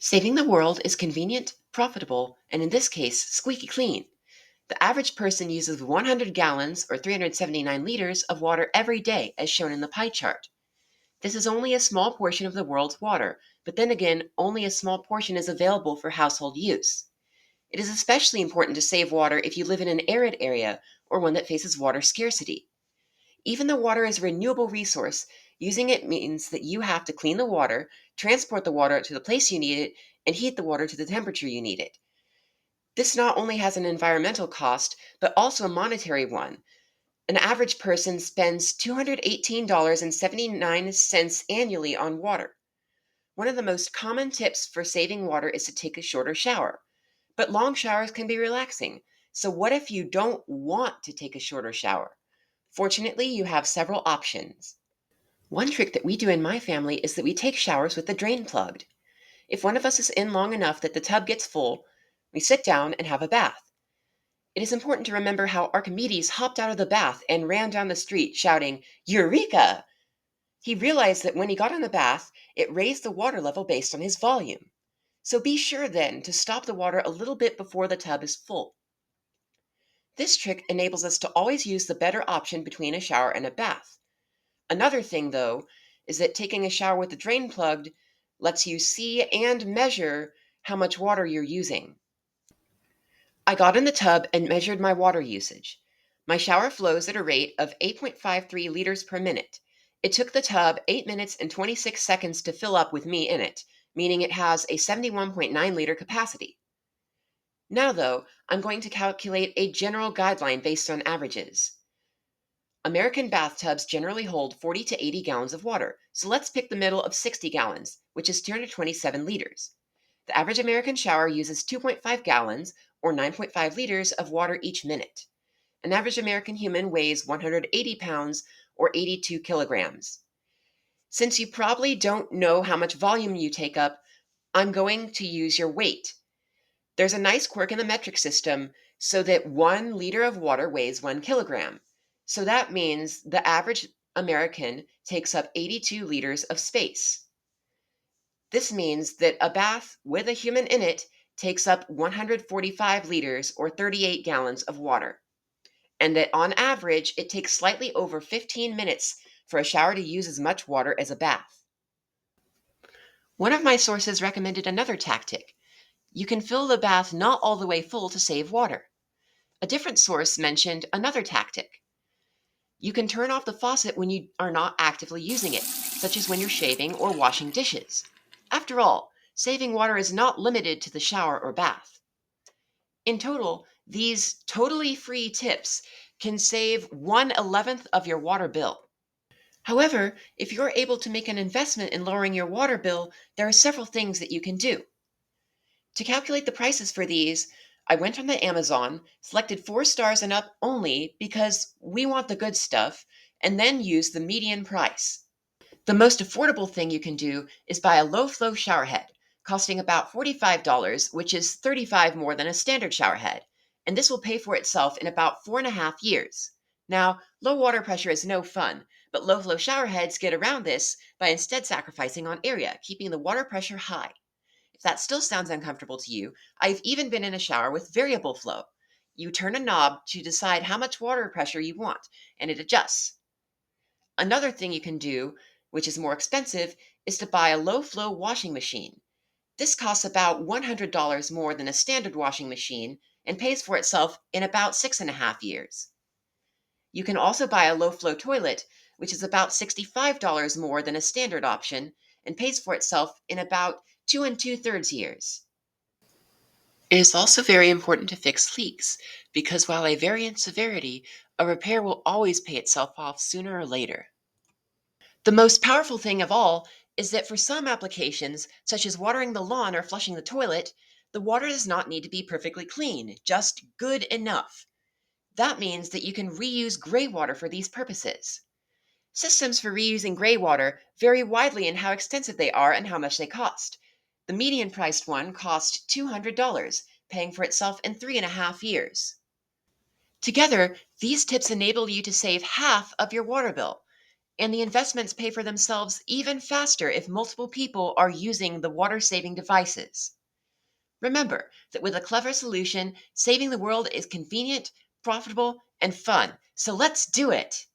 Saving the world is convenient, profitable, and in this case, squeaky clean. The average person uses 100 gallons or 379 liters of water every day, as shown in the pie chart. This is only a small portion of the world's water, but then again, only a small portion is available for household use. It is especially important to save water if you live in an arid area or one that faces water scarcity. Even though water is a renewable resource, using it means that you have to clean the water, transport the water to the place you need it, and heat the water to the temperature you need it. This not only has an environmental cost, but also a monetary one. An average person spends $218.79 annually on water. One of the most common tips for saving water is to take a shorter shower. But long showers can be relaxing. So, what if you don't want to take a shorter shower? Fortunately, you have several options. One trick that we do in my family is that we take showers with the drain plugged. If one of us is in long enough that the tub gets full, we sit down and have a bath. It is important to remember how Archimedes hopped out of the bath and ran down the street shouting, "Eureka!" He realized that when he got in the bath, it raised the water level based on his volume. So be sure then to stop the water a little bit before the tub is full. This trick enables us to always use the better option between a shower and a bath. Another thing, though, is that taking a shower with the drain plugged lets you see and measure how much water you're using. I got in the tub and measured my water usage. My shower flows at a rate of 8.53 liters per minute. It took the tub 8 minutes and 26 seconds to fill up with me in it, meaning it has a 71.9 liter capacity. Now, though, I'm going to calculate a general guideline based on averages. American bathtubs generally hold 40 to 80 gallons of water, so let's pick the middle of 60 gallons, which is 227 liters. The average American shower uses 2.5 gallons, or 9.5 liters, of water each minute. An average American human weighs 180 pounds, or 82 kilograms. Since you probably don't know how much volume you take up, I'm going to use your weight. There's a nice quirk in the metric system so that 1 liter of water weighs 1 kilogram. So that means the average American takes up 82 liters of space. This means that a bath with a human in it takes up 145 liters or 38 gallons of water, and that on average it takes slightly over 15 minutes for a shower to use as much water as a bath. One of my sources recommended another tactic. You can fill the bath not all the way full to save water. A different source mentioned another tactic. You can turn off the faucet when you are not actively using it, such as when you're shaving or washing dishes. After all, saving water is not limited to the shower or bath. In total, these totally free tips can save 1/11th of your water bill. However, if you're able to make an investment in lowering your water bill, there are several things that you can do. To calculate the prices for these, I went on the Amazon, selected 4 stars and up only because we want the good stuff, and then used the median price. The most affordable thing you can do is buy a low flow shower head, costing about $45, which is $35 more than a standard shower head, and this will pay for itself in about 4.5 years. Now, low water pressure is no fun, but low flow shower heads get around this by instead sacrificing on area, keeping the water pressure high. If that still sounds uncomfortable to you, I've even been in a shower with variable flow. You turn a knob to decide how much water pressure you want, and it adjusts. Another thing you can do, which is more expensive, is to buy a low flow washing machine. This costs about $100 more than a standard washing machine and pays for itself in about 6.5 years. You can also buy a low flow toilet, which is about $65 more than a standard option and pays for itself in about 2 2/3 years. It is also very important to fix leaks because while they vary in severity, a repair will always pay itself off sooner or later. The most powerful thing of all is that for some applications, such as watering the lawn or flushing the toilet, the water does not need to be perfectly clean, just good enough. That means that you can reuse gray water for these purposes. Systems for reusing gray water vary widely in how extensive they are and how much they cost. The median priced one cost $200, paying for itself in 3.5 years. Together, these tips enable you to save half of your water bill. And the investments pay for themselves even faster if multiple people are using the water saving devices. Remember that with a clever solution, saving the world is convenient, profitable, and fun. So let's do it.